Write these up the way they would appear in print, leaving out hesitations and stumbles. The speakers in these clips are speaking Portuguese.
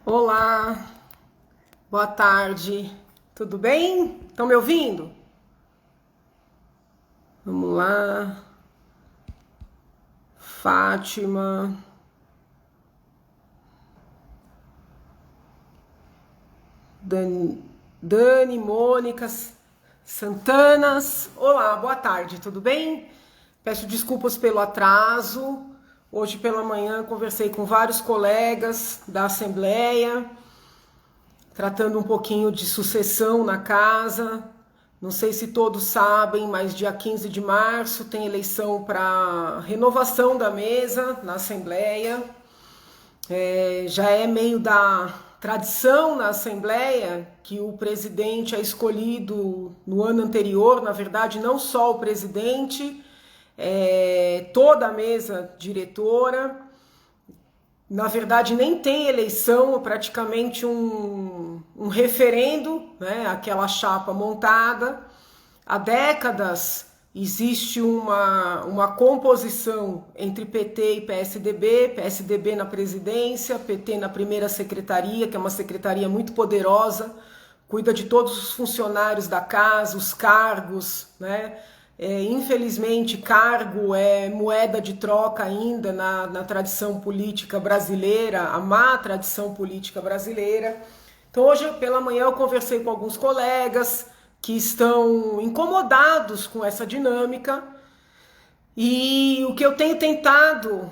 Olá, boa tarde, tudo bem? Estão me ouvindo? Vamos lá, Fátima, Dani, Mônica, Santanas. Olá, boa tarde, tudo bem? Peço desculpas pelo atraso. Hoje pela manhã conversei com vários colegas da Assembleia, tratando um pouquinho de sucessão na casa. Não sei se todos sabem, mas dia 15 de março tem eleição para renovação da mesa na Assembleia. Já é meio da tradição na Assembleia que o presidente é escolhido no ano anterior, na verdade não só o presidente, toda a mesa diretora. Na verdade nem tem eleição, é praticamente um referendo, né, aquela chapa montada. Há décadas existe uma composição entre PT e PSDB, PSDB na presidência, PT na primeira secretaria, que é uma secretaria muito poderosa, cuida de todos os funcionários da casa, os cargos, né? Infelizmente, cargo é moeda de troca ainda na tradição política brasileira, a má tradição política brasileira. Então hoje pela manhã eu conversei com alguns colegas que estão incomodados com essa dinâmica, e o que eu tenho tentado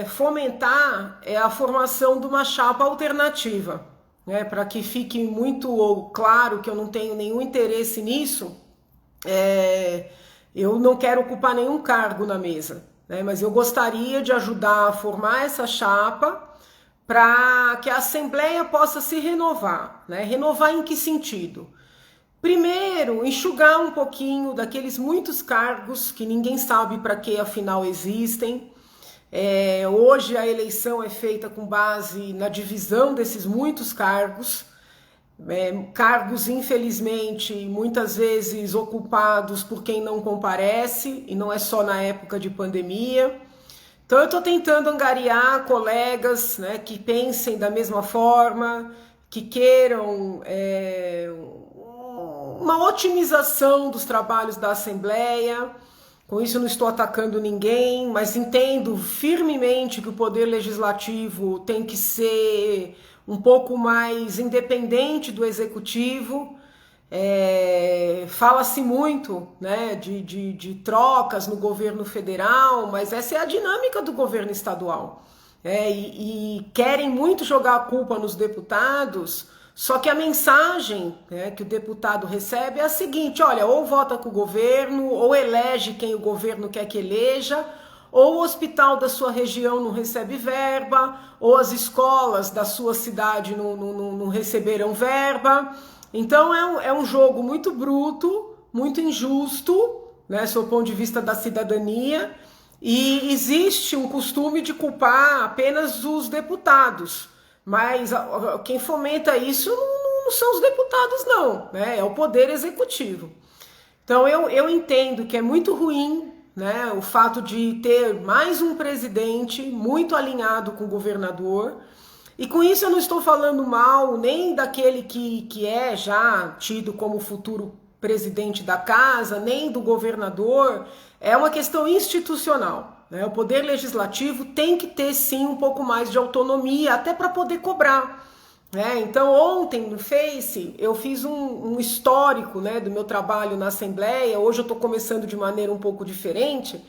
fomentar é a formação de uma chapa alternativa, né, para que fique muito claro que eu não tenho nenhum interesse nisso. Eu não quero ocupar nenhum cargo na mesa, né, mas eu gostaria de ajudar a formar essa chapa para que a Assembleia possa se renovar, né? Renovar em que sentido? Primeiro, enxugar um pouquinho daqueles muitos cargos que ninguém sabe para que afinal existem. Hoje a eleição é feita com base na divisão desses muitos cargos. Cargos, infelizmente, muitas vezes ocupados por quem não comparece, e não é só na época de pandemia. Então eu estou tentando angariar colegas, né, que pensem da mesma forma, que queiram uma otimização dos trabalhos da Assembleia. Com isso eu não estou atacando ninguém, mas entendo firmemente que o Poder Legislativo tem que ser um pouco mais independente do Executivo. Fala-se muito, né, de trocas no governo federal, mas essa é a dinâmica do governo estadual. E querem muito jogar a culpa nos deputados, só que a mensagem, né, que o deputado recebe é a seguinte: olha, ou vota com o governo, ou elege quem o governo quer que eleja, ou o hospital da sua região não recebe verba, ou as escolas da sua cidade não receberão verba. Então é um jogo muito bruto, muito injusto, né, sob o ponto de vista da cidadania, e existe um costume de culpar apenas os deputados, mas quem fomenta isso não são os deputados não, né, é o Poder Executivo. Então eu entendo que é muito ruim, né, o fato de ter mais um presidente muito alinhado com o governador. E com isso eu não estou falando mal nem daquele que é já tido como futuro presidente da casa, nem do governador. É uma questão institucional, né? O Poder Legislativo tem que ter sim um pouco mais de autonomia, até para poder cobrar, né? Então ontem no Face eu fiz um histórico, né, do meu trabalho na Assembleia. Hoje eu estou começando de maneira um pouco diferente,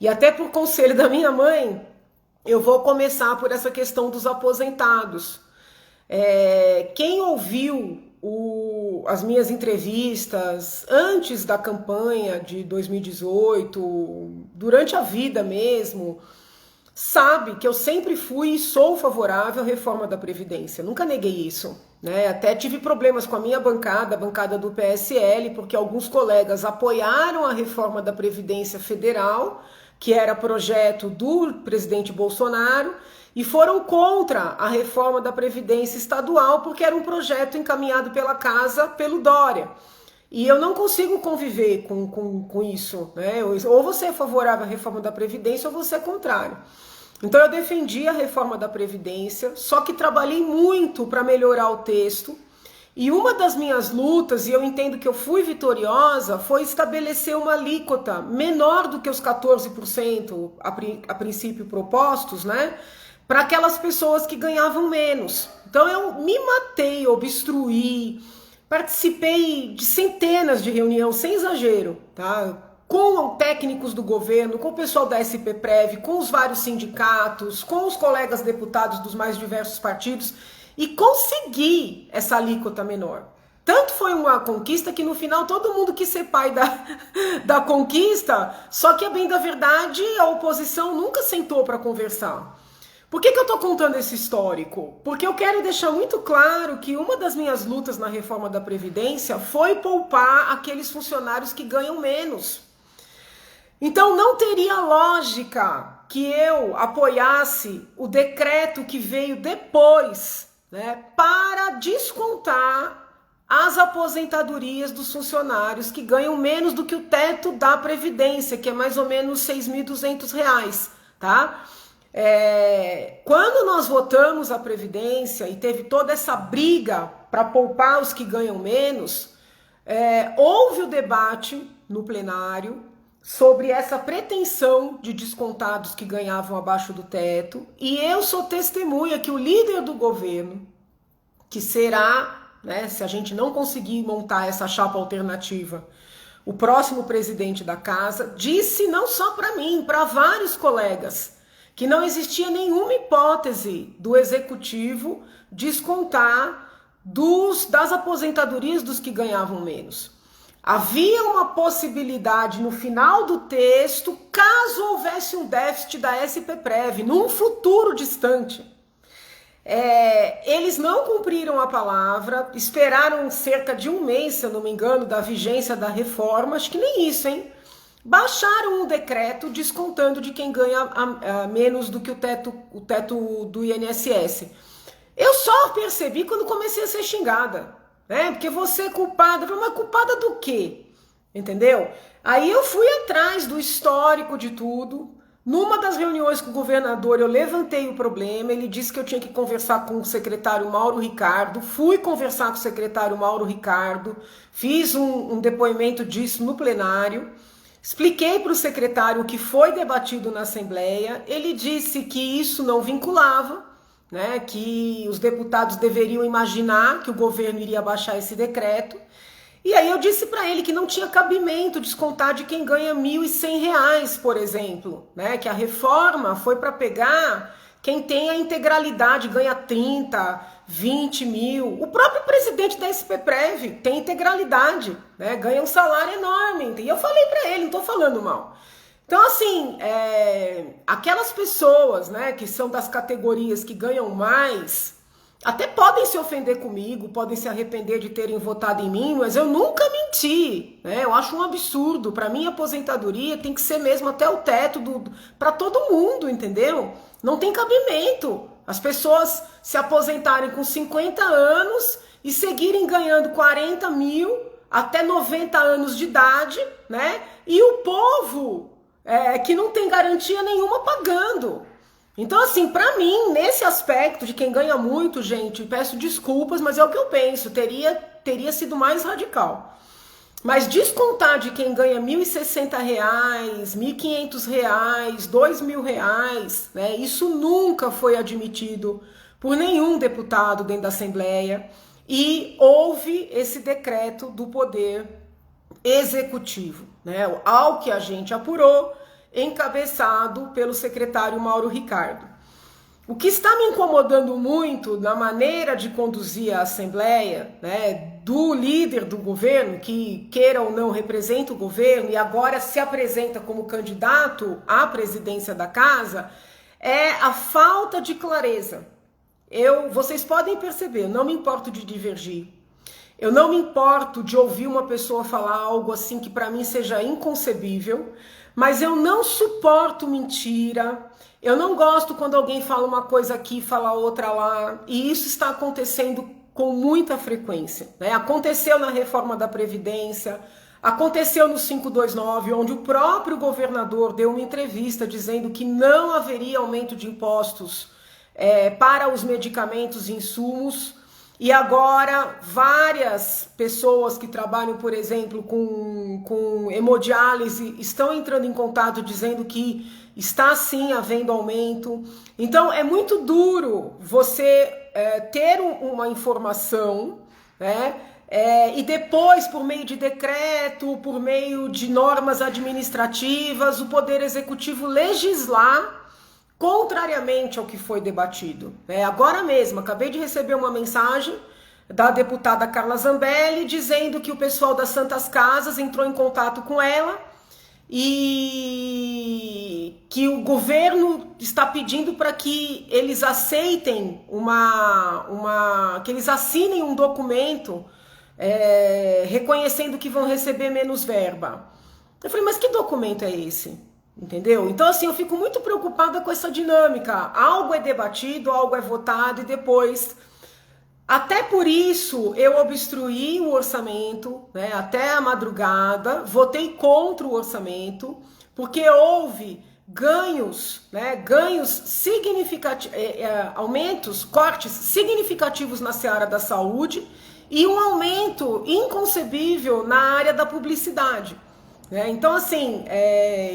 e até por conselho da minha mãe, eu vou começar por essa questão dos aposentados. Quem ouviu as minhas entrevistas antes da campanha de 2018, durante a vida mesmo, sabe que eu sempre fui e sou favorável à reforma da Previdência. Nunca neguei isso, né? Até tive problemas com a minha bancada, a bancada do PSL, porque alguns colegas apoiaram a reforma da Previdência Federal, que era projeto do presidente Bolsonaro, e foram contra a reforma da Previdência Estadual, porque era um projeto encaminhado pela casa, pelo Dória. E eu não consigo conviver com isso, né? Ou você é favorável à reforma da Previdência ou você é contrário. Então eu defendi a reforma da Previdência, só que trabalhei muito para melhorar o texto. E uma das minhas lutas, e eu entendo que eu fui vitoriosa, foi estabelecer uma alíquota menor do que os 14% a princípio propostos, né? Para aquelas pessoas que ganhavam menos. Então eu me matei, obstruí, participei de centenas de reuniões, sem exagero, tá? Com técnicos do governo, com o pessoal da SPPrev, com os vários sindicatos, com os colegas deputados dos mais diversos partidos, e consegui essa alíquota menor. Tanto foi uma conquista que no final todo mundo quis ser pai da conquista, só que a bem da verdade a oposição nunca sentou para conversar. Por que eu estou contando esse histórico? Porque eu quero deixar muito claro que uma das minhas lutas na reforma da Previdência foi poupar aqueles funcionários que ganham menos. Então não teria lógica que eu apoiasse o decreto que veio depois, né, para descontar as aposentadorias dos funcionários que ganham menos do que o teto da Previdência, que é mais ou menos R$ 6.200, tá? Quando nós votamos a Previdência e teve toda essa briga para poupar os que ganham menos, houve o debate no plenário sobre essa pretensão de descontar dos que ganhavam abaixo do teto, e eu sou testemunha que o líder do governo, que será, né, se a gente não conseguir montar essa chapa alternativa, o próximo presidente da casa, disse não só para mim, para vários colegas, que não existia nenhuma hipótese do executivo descontar das aposentadorias dos que ganhavam menos. Havia uma possibilidade no final do texto, caso houvesse um déficit da SPPrev, num futuro distante. Eles não cumpriram a palavra, esperaram cerca de um mês, se eu não me engano, da vigência da reforma, acho que nem isso, hein? Baixaram um decreto descontando de quem ganha menos do que o teto do INSS. Eu só percebi quando comecei a ser xingada, né? Porque você é culpada. Mas culpada do quê? Entendeu? Aí eu fui atrás do histórico de tudo. Numa das reuniões com o governador, eu levantei o problema. Ele disse que eu tinha que conversar com o secretário Mauro Ricardo. Fui conversar com o secretário Mauro Ricardo. Fiz um depoimento disso no plenário. Expliquei para o secretário o que foi debatido na Assembleia. Ele disse que isso não vinculava, né, que os deputados deveriam imaginar que o governo iria baixar esse decreto. E aí eu disse para ele que não tinha cabimento descontar de quem ganha R$ 1.100, por exemplo, né, que a reforma foi para pegar quem tem a integralidade, ganha 30, 20 mil. O próprio presidente da SPPrev tem integralidade, né? Ganha um salário enorme. E eu falei para ele, não estou falando mal. Então, assim, aquelas pessoas, né, que são das categorias que ganham mais, até podem se ofender comigo, podem se arrepender de terem votado em mim, mas eu nunca menti, né? Eu acho um absurdo. Para mim, a aposentadoria tem que ser mesmo até o teto para todo mundo, entendeu? Não tem cabimento as pessoas se aposentarem com 50 anos e seguirem ganhando 40 mil até 90 anos de idade, né? E o povo que não tem garantia nenhuma pagando. Então, assim, para mim, nesse aspecto de quem ganha muito, gente, peço desculpas, mas é o que eu penso, teria sido mais radical. Mas descontar de quem ganha R$ 1.060, R$ 1.500, R$ 2.000, né? Isso nunca foi admitido por nenhum deputado dentro da Assembleia. E houve esse decreto do Poder Executivo, né? Ao que a gente apurou, encabeçado pelo secretário Mauro Ricardo. O que está me incomodando muito na maneira de conduzir a Assembleia, né, do líder do governo, que queira ou não representa o governo e agora se apresenta como candidato à presidência da casa, é a falta de clareza. Vocês podem perceber, não me importo de divergir. Eu não me importo de ouvir uma pessoa falar algo assim que para mim seja inconcebível, mas eu não suporto mentira. Eu não gosto quando alguém fala uma coisa aqui e fala outra lá, e isso está acontecendo com muita frequência, né? Aconteceu na reforma da Previdência, aconteceu no 529, onde o próprio governador deu uma entrevista dizendo que não haveria aumento de impostos para os medicamentos e insumos. E agora várias pessoas que trabalham, por exemplo, com hemodiálise estão entrando em contato dizendo que está sim havendo aumento. Então é muito duro você ter uma informação, né? E depois, por meio de decreto, por meio de normas administrativas, o Poder Executivo legislar contrariamente ao que foi debatido. Agora mesmo, acabei de receber uma mensagem da deputada Carla Zambelli dizendo que o pessoal das Santas Casas entrou em contato com ela e que o governo está pedindo para que eles aceitem que eles assinem um documento reconhecendo que vão receber menos verba. Eu falei, mas que documento é esse? Entendeu? Então, assim, eu fico muito preocupada com essa dinâmica. Algo é debatido, algo é votado e depois... Até por isso, eu obstruí o orçamento, né, até a madrugada, votei contra o orçamento, porque houve ganhos, né, ganhos significativos, aumentos, cortes significativos na seara da saúde e um aumento inconcebível na área da publicidade. Então, assim,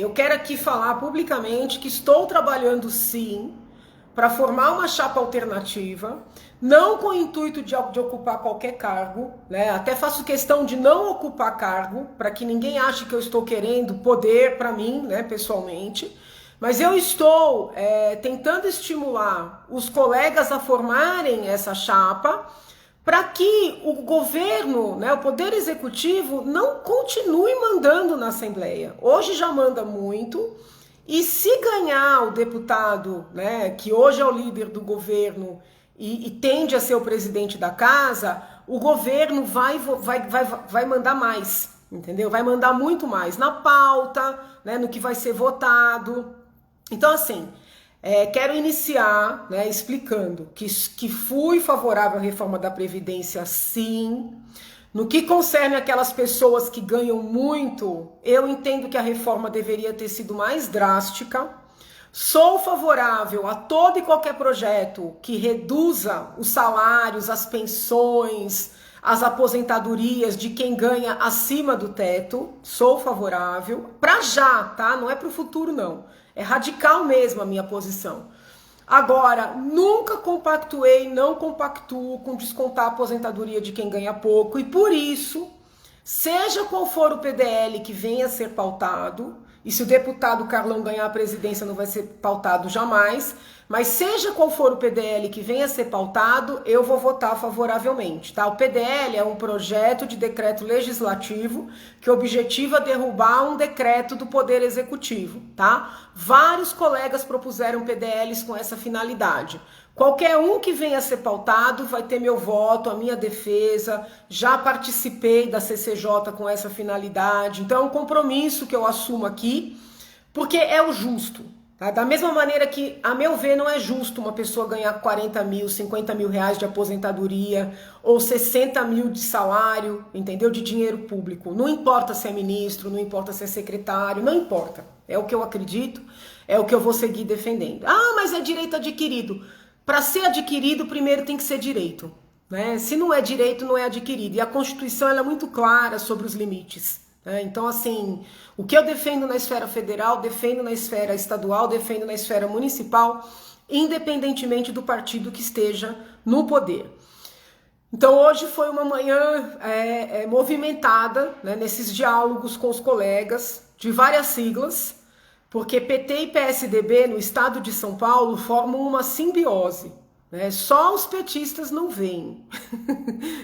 eu quero aqui falar publicamente que estou trabalhando, sim, para formar uma chapa alternativa, não com o intuito de ocupar qualquer cargo, né? Até faço questão de não ocupar cargo, para que ninguém ache que eu estou querendo poder para mim, né, pessoalmente, mas eu estou tentando estimular os colegas a formarem essa chapa, para que o governo, né, o Poder Executivo, não continue mandando na Assembleia. Hoje já manda muito, e se ganhar o deputado, né, que hoje é o líder do governo e tende a ser o presidente da casa, o governo vai mandar mais, entendeu? Vai mandar muito mais na pauta, né, no que vai ser votado. Então, assim... quero iniciar, né, explicando que fui favorável à reforma da Previdência, sim. No que concerne aquelas pessoas que ganham muito, eu entendo que a reforma deveria ter sido mais drástica. Sou favorável a todo e qualquer projeto que reduza os salários, as pensões, as aposentadorias de quem ganha acima do teto. Sou favorável. Para já, tá? Não é para o futuro, não. É radical mesmo a minha posição. Agora, nunca compactuei, não compactuo com descontar a aposentadoria de quem ganha pouco, e por isso, seja qual for o PDL que venha a ser pautado, e se o deputado Carlão ganhar a presidência não vai ser pautado jamais, mas seja qual for o PDL que venha a ser pautado, eu vou votar favoravelmente, tá? O PDL é um projeto de decreto legislativo que objetiva derrubar um decreto do Poder Executivo, tá? Vários colegas propuseram PDLs com essa finalidade. Qualquer um que venha a ser pautado vai ter meu voto, a minha defesa. Já participei da CCJ com essa finalidade. Então é um compromisso que eu assumo aqui, porque é o justo. Tá? Da mesma maneira que, a meu ver, não é justo uma pessoa ganhar 40 mil, 50 mil reais de aposentadoria ou 60 mil de salário, entendeu? De dinheiro público. Não importa se é ministro, não importa se é secretário, não importa. É o que eu acredito, é o que eu vou seguir defendendo. Ah, mas é direito adquirido. Para ser adquirido, primeiro tem que ser direito, né? Se não é direito, não é adquirido. E a Constituição ela é muito clara sobre os limites, né? Então, assim, o que eu defendo na esfera federal, defendo na esfera estadual, defendo na esfera municipal, independentemente do partido que esteja no poder. Então, hoje foi uma manhã movimentada, né, nesses diálogos com os colegas de várias siglas, porque PT e PSDB no estado de São Paulo formam uma simbiose, né? Só os petistas não veem.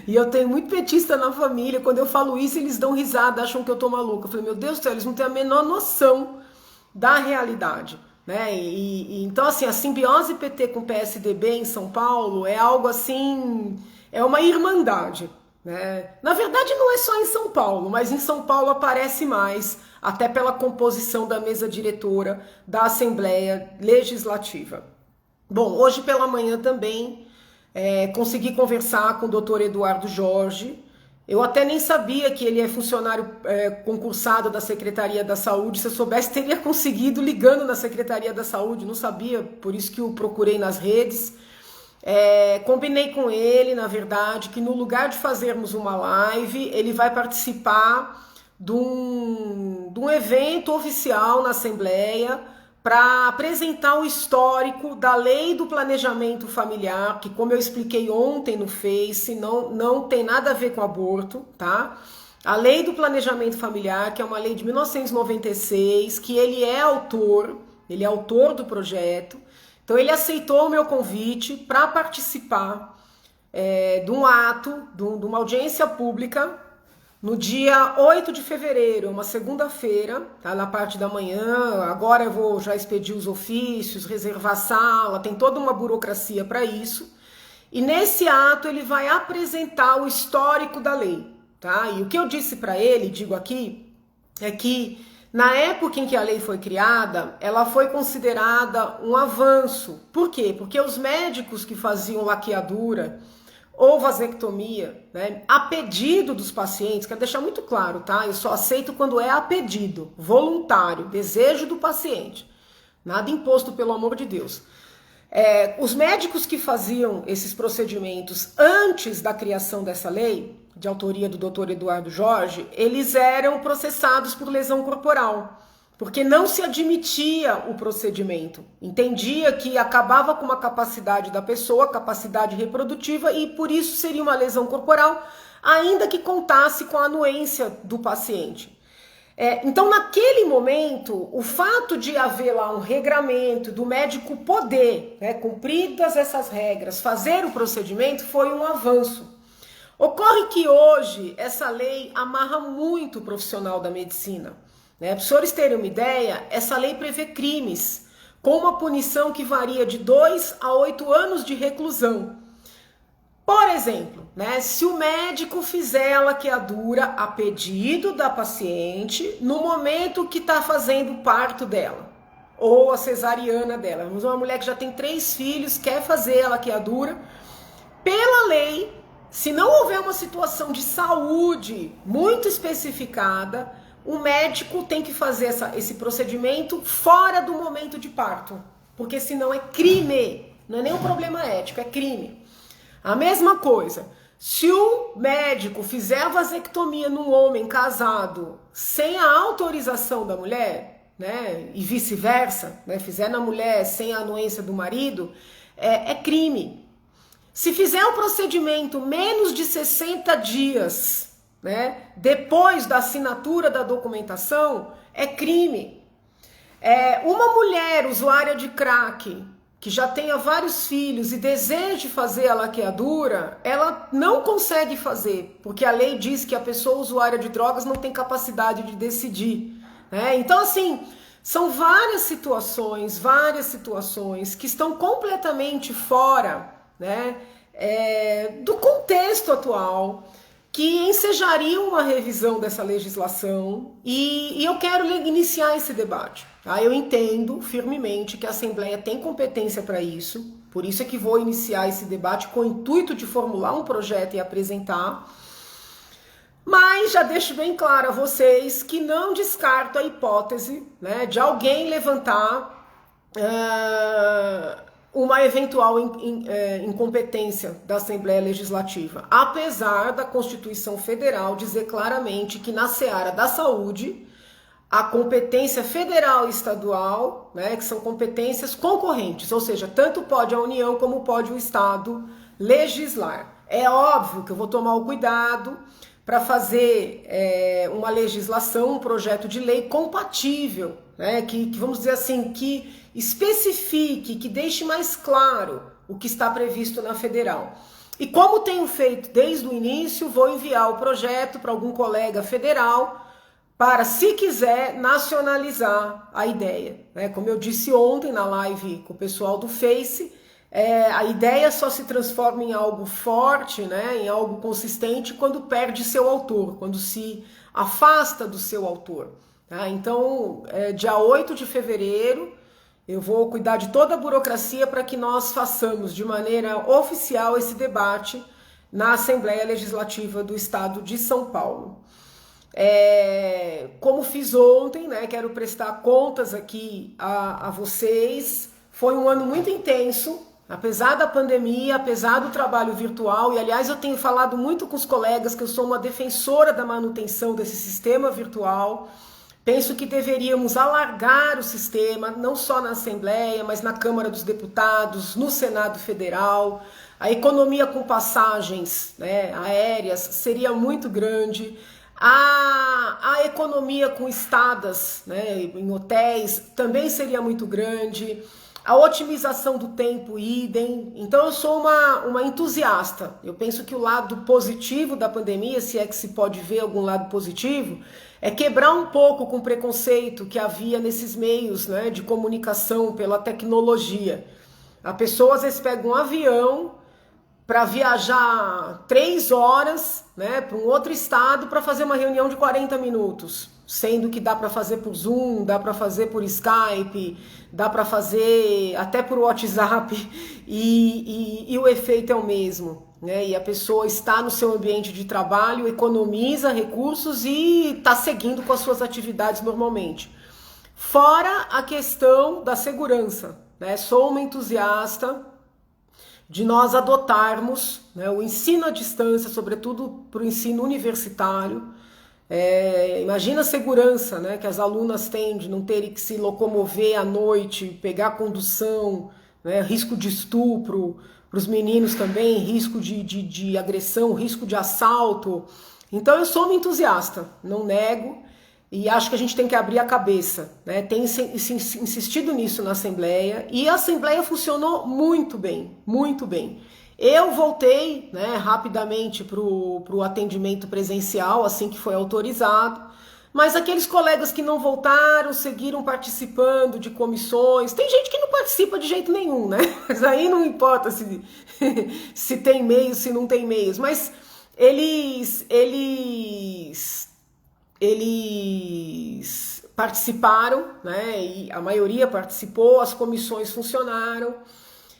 E eu tenho muito petista na família, quando eu falo isso eles dão risada, acham que eu tô maluca. Eu falei, meu Deus do céu, eles não têm a menor noção da realidade, né? Então, assim, a simbiose PT com PSDB em São Paulo é algo assim, é uma irmandade, né? Na verdade, não é só em São Paulo, mas em São Paulo aparece mais, até pela composição da mesa diretora da Assembleia Legislativa. Bom, hoje pela manhã também consegui conversar com o doutor Eduardo Jorge. Eu até nem sabia que ele é funcionário concursado da Secretaria da Saúde. Se eu soubesse, teria conseguido ligando na Secretaria da Saúde. Não sabia, por isso que o procurei nas redes. Combinei com ele, na verdade, que no lugar de fazermos uma live, ele vai participar de um evento oficial na Assembleia para apresentar o histórico da Lei do Planejamento Familiar, que, como eu expliquei ontem no Face, não tem nada a ver com aborto, tá? A Lei do Planejamento Familiar, que é uma lei de 1996, que ele é autor do projeto. Então ele aceitou o meu convite para participar de um ato, de uma audiência pública, no dia 8 de fevereiro, uma segunda-feira, tá, na parte da manhã. Agora eu vou já expedir os ofícios, reservar sala, tem toda uma burocracia para isso. E nesse ato ele vai apresentar o histórico da lei, tá? E o que eu disse para ele, digo aqui, é que na época em que a lei foi criada, ela foi considerada um avanço. Por quê? Porque os médicos que faziam laqueadura ou vasectomia, né, a pedido dos pacientes, quero deixar muito claro, tá? Eu só aceito quando é a pedido, voluntário, desejo do paciente. Nada imposto, pelo amor de Deus. Os médicos que faziam esses procedimentos antes da criação dessa lei, de autoria do Dr. Eduardo Jorge, eles eram processados por lesão corporal, porque não se admitia o procedimento. Entendia que acabava com uma capacidade da pessoa, capacidade reprodutiva, e por isso seria uma lesão corporal, ainda que contasse com a anuência do paciente. Então, naquele momento, o fato de haver lá um regramento, do médico poder, né, cumpridas essas regras, fazer o procedimento, foi um avanço. Ocorre que hoje essa lei amarra muito o profissional da medicina. Para os senhores terem uma ideia, essa lei prevê crimes com uma punição que varia de 2 a 8 anos de reclusão. Por exemplo, né, se o médico fizer a laqueadura a pedido da paciente no momento que está fazendo o parto dela, ou a cesariana dela. Vamos uma mulher que já tem 3 filhos, quer fazer a laqueadura, pela lei, se não houver uma situação de saúde muito especificada, o médico tem que fazer esse procedimento fora do momento de parto, porque senão é crime, não é nem um problema ético, é crime. A mesma coisa, se o médico fizer a vasectomia num homem casado sem a autorização da mulher, né, e vice-versa, né, fizer na mulher sem a anuência do marido, é crime. Se fizer um procedimento menos de 60 dias, né, depois da assinatura da documentação, é crime. Uma mulher usuária de crack, que já tenha vários filhos e deseje fazer a laqueadura, ela não consegue fazer, porque a lei diz que a pessoa usuária de drogas não tem capacidade de decidir, né? Então, assim, são várias situações que estão completamente fora, né, do contexto atual, que ensejariam uma revisão dessa legislação, e eu quero iniciar esse debate. Tá? Eu entendo firmemente que a Assembleia tem competência para isso, por isso é que vou iniciar esse debate com o intuito de formular um projeto e apresentar, mas já deixo bem claro a vocês que não descarto a hipótese, né, de alguém levantar uma eventual incompetência da Assembleia Legislativa, apesar da Constituição Federal dizer claramente que na seara da saúde, a competência federal e estadual, né, que são competências concorrentes, ou seja, tanto pode a União como pode o Estado legislar. É óbvio que eu vou tomar o cuidado para fazer uma legislação, um projeto de lei compatível, né, que vamos dizer assim, que especifique, que deixe mais claro o que está previsto na federal. E como tenho feito desde o início, vou enviar o projeto para algum colega federal para, se quiser, nacionalizar a ideia. Né? Como eu disse ontem na live com o pessoal do Face, A ideia só se transforma em algo forte, né, em algo consistente, quando perde seu autor, quando se afasta do seu autor. Tá? Então, dia 8 de fevereiro, eu vou cuidar de toda a burocracia para que nós façamos de maneira oficial esse debate na Assembleia Legislativa do Estado de São Paulo. Como fiz ontem, né, quero prestar contas aqui a vocês. Foi um ano muito intenso, apesar da pandemia, apesar do trabalho virtual, e aliás eu tenho falado muito com os colegas que eu sou uma defensora da manutenção desse sistema virtual. Penso que deveríamos alargar o sistema, não só na Assembleia, mas na Câmara dos Deputados, no Senado Federal. A economia com passagens, né, aéreas seria muito grande. A economia com estadas, né, em hotéis, também seria muito grande. A otimização do tempo, idem. Então eu sou uma entusiasta. Eu penso que o lado positivo da pandemia, se é que se pode ver algum lado positivo, é quebrar um pouco com o preconceito que havia nesses meios, né, de comunicação pela tecnologia. A pessoa às vezes pega um avião para viajar 3 horas, né, para um outro estado para fazer uma reunião de 40 minutos. Sendo que dá para fazer por Zoom, dá para fazer por Skype, dá para fazer até por WhatsApp e o efeito é o mesmo, né? E a pessoa está no seu ambiente de trabalho, economiza recursos e está seguindo com as suas atividades normalmente. Fora a questão da segurança, né? Sou uma entusiasta de nós adotarmos, né, o ensino à distância, sobretudo para o ensino universitário. Imagina a segurança, né, que as alunas têm de não terem que se locomover à noite, pegar condução, né, risco de estupro, para os meninos também, risco de agressão, risco de assalto. Então eu sou uma entusiasta, não nego, e acho que a gente tem que abrir a cabeça, né? Tem insistido nisso na Assembleia, e a Assembleia funcionou muito bem, muito bem. Eu voltei, né, rapidamente para o atendimento presencial, assim que foi autorizado, mas aqueles colegas que não voltaram, seguiram participando de comissões. Tem gente que não participa de jeito nenhum, né? Mas aí não importa se tem meios, se não tem meios. Mas eles participaram, né? E a maioria participou, as comissões funcionaram.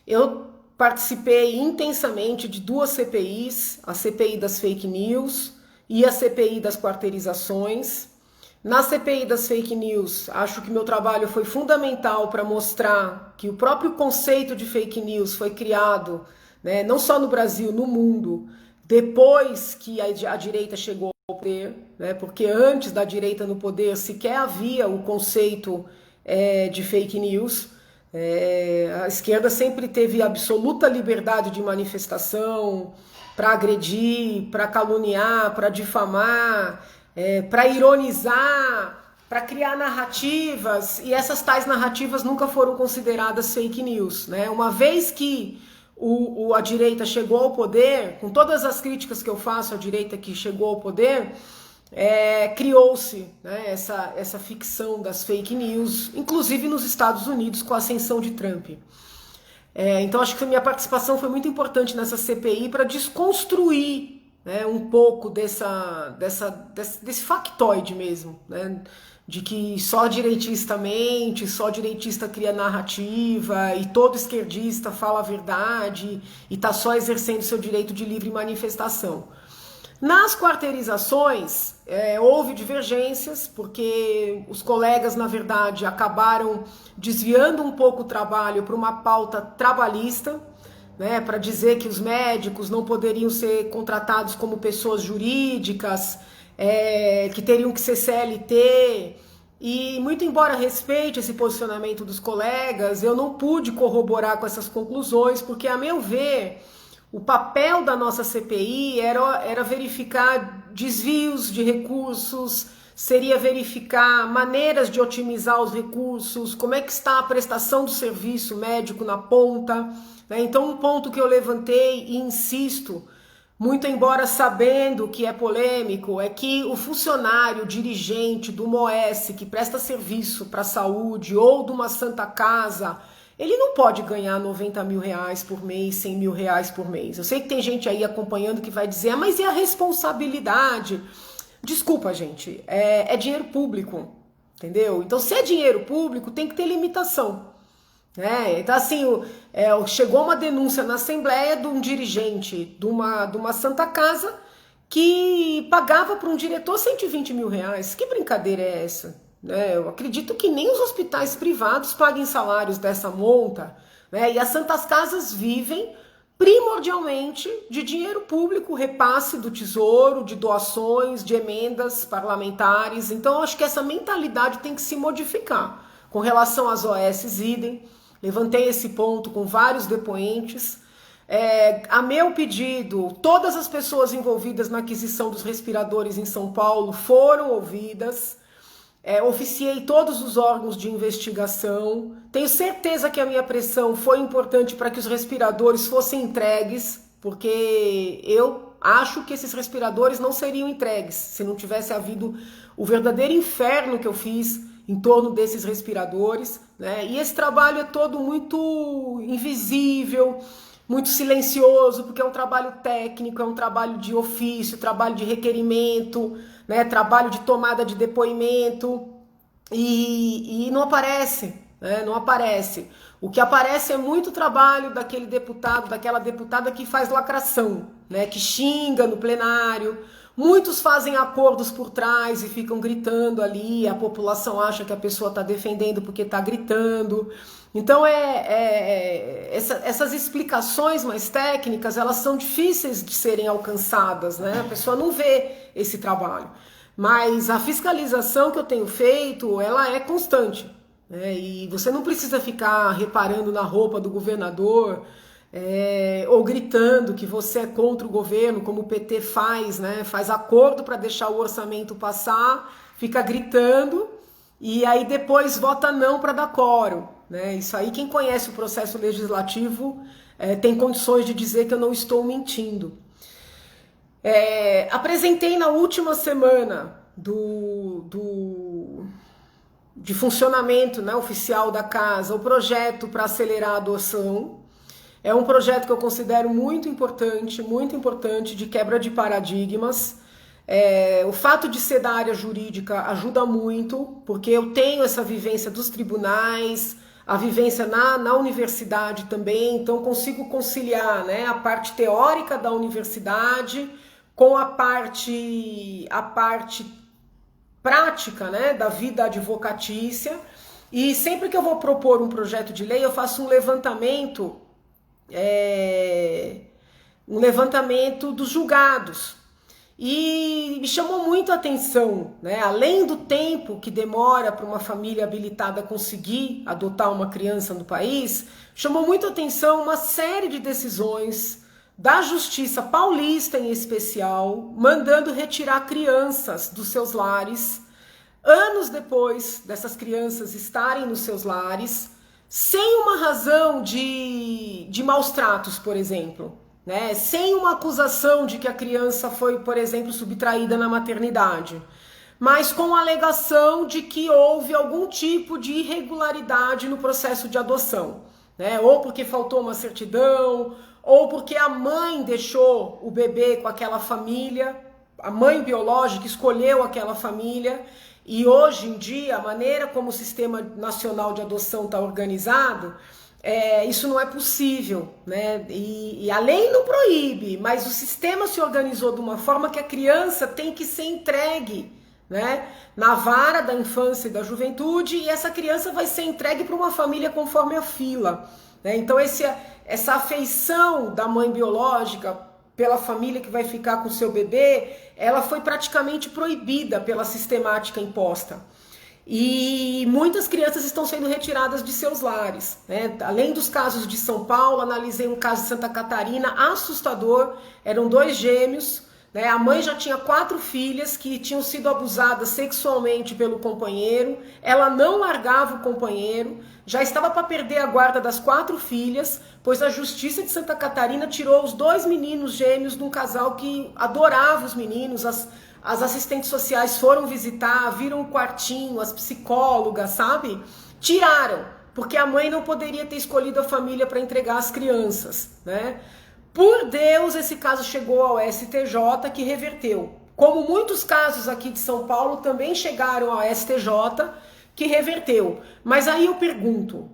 Eu participei intensamente de 2 CPIs, a CPI das fake news e a CPI das quarteirizações. Na CPI das fake news, acho que meu trabalho foi fundamental para mostrar que o próprio conceito de fake news foi criado, né, não só no Brasil, no mundo, depois que a direita chegou ao poder, né, porque antes da direita no poder sequer havia o conceito de fake news. A esquerda sempre teve absoluta liberdade de manifestação para agredir, para caluniar, para difamar, para ironizar, para criar narrativas, e essas tais narrativas nunca foram consideradas fake news, né? Uma vez que a direita chegou ao poder, com todas as críticas que eu faço à direita que chegou ao poder, criou-se, né, essa ficção das fake news, inclusive nos Estados Unidos com a ascensão de Trump. Então acho que a minha participação foi muito importante nessa CPI para desconstruir, né, um pouco desse factoide mesmo, né, de que só direitista mente, só direitista cria narrativa e todo esquerdista fala a verdade e está só exercendo seu direito de livre manifestação. Nas quarteirizações, houve divergências, porque os colegas, na verdade, acabaram desviando um pouco o trabalho para uma pauta trabalhista, né, para dizer que os médicos não poderiam ser contratados como pessoas jurídicas, que teriam que ser CLT, e muito embora respeite esse posicionamento dos colegas, eu não pude corroborar com essas conclusões, porque, a meu ver, o papel da nossa CPI era verificar desvios de recursos, seria verificar maneiras de otimizar os recursos, como é que está a prestação do serviço médico na ponta, né? Então um ponto que eu levantei e insisto, muito embora sabendo que é polêmico, é que o funcionário, dirigente do MOES que presta serviço para a saúde ou de uma Santa Casa, ele não pode ganhar 90 mil reais por mês, 100 mil reais por mês. Eu sei que tem gente aí acompanhando que vai dizer, mas e a responsabilidade? Desculpa, gente, é dinheiro público, entendeu? Então, se é dinheiro público, tem que ter limitação. Então, assim, chegou uma denúncia na Assembleia de um dirigente de uma Santa Casa que pagava para um diretor 120 mil reais. Que brincadeira é essa? Eu acredito que nem os hospitais privados paguem salários dessa monta, né? E as Santas Casas vivem primordialmente de dinheiro público, repasse do Tesouro, de doações, de emendas parlamentares. Então, eu acho que essa mentalidade tem que se modificar. Com relação às OS, idem. Levantei esse ponto com vários depoentes. A meu pedido, todas as pessoas envolvidas na aquisição dos respiradores em São Paulo foram ouvidas. Oficiei todos os órgãos de investigação. Tenho certeza que a minha pressão foi importante para que os respiradores fossem entregues, porque eu acho que esses respiradores não seriam entregues se não tivesse havido o verdadeiro inferno que eu fiz em torno desses respiradores, né? E esse trabalho é todo muito invisível, muito silencioso, porque é um trabalho técnico, é um trabalho de ofício, trabalho de requerimento, né? Trabalho de tomada de depoimento, e não aparece, né? Não aparece. O que aparece é muito trabalho daquele deputado, daquela deputada que faz lacração, né? Que xinga no plenário. Muitos fazem acordos por trás e ficam gritando ali, a população acha que a pessoa está defendendo porque está gritando. Então, essas explicações mais técnicas, elas são difíceis de serem alcançadas, né? A pessoa não vê esse trabalho. Mas a fiscalização que eu tenho feito, ela é constante, né? E você não precisa ficar reparando na roupa do governador, ou gritando que você é contra o governo, como o PT faz, né? Faz acordo para deixar o orçamento passar, fica gritando e aí depois vota não para dar quórum, né? Isso aí, quem conhece o processo legislativo tem condições de dizer que eu não estou mentindo. Apresentei na última semana de funcionamento, né, oficial da casa o projeto para acelerar a adoção. É um projeto que eu considero muito importante, de quebra de paradigmas. O fato de ser da área jurídica ajuda muito, porque eu tenho essa vivência dos tribunais, a vivência na universidade também, então consigo conciliar, né, a parte teórica da universidade com a parte prática, né, da vida advocatícia. E sempre que eu vou propor um projeto de lei, eu faço um levantamento dos julgados. E me chamou muito a atenção, né? Além do tempo que demora para uma família habilitada conseguir adotar uma criança no país, chamou muito a atenção uma série de decisões da Justiça Paulista, em especial, mandando retirar crianças dos seus lares, anos depois dessas crianças estarem nos seus lares, sem uma razão de maus tratos, por exemplo, né? Sem uma acusação de que a criança foi, por exemplo, subtraída na maternidade, mas com a alegação de que houve algum tipo de irregularidade no processo de adoção, né? Ou porque faltou uma certidão, ou porque a mãe deixou o bebê com aquela família, a mãe biológica escolheu aquela família. E hoje em dia, a maneira como o Sistema Nacional de Adoção está organizado, isso não é possível, né? E a lei não proíbe, mas o sistema se organizou de uma forma que a criança tem que ser entregue, né, na vara da infância e da juventude, e essa criança vai ser entregue para uma família conforme a fila, né? Então essa afeição da mãe biológica pela família que vai ficar com o seu bebê, ela foi praticamente proibida pela sistemática imposta. E muitas crianças estão sendo retiradas de seus lares, né? Além dos casos de São Paulo, analisei um caso de Santa Catarina assustador, eram 2 gêmeos, né? A mãe já tinha 4 filhas que tinham sido abusadas sexualmente pelo companheiro, ela não largava o companheiro, já estava para perder a guarda das 4 filhas, pois a Justiça de Santa Catarina tirou os 2 meninos gêmeos de um casal que adorava os meninos. As assistentes sociais foram visitar, viram o quartinho, as psicólogas, sabe? Tiraram, porque a mãe não poderia ter escolhido a família para entregar as crianças, né? Por Deus, esse caso chegou ao STJ, que reverteu. Como muitos casos aqui de São Paulo também chegaram ao STJ, que reverteu. Mas aí eu pergunto,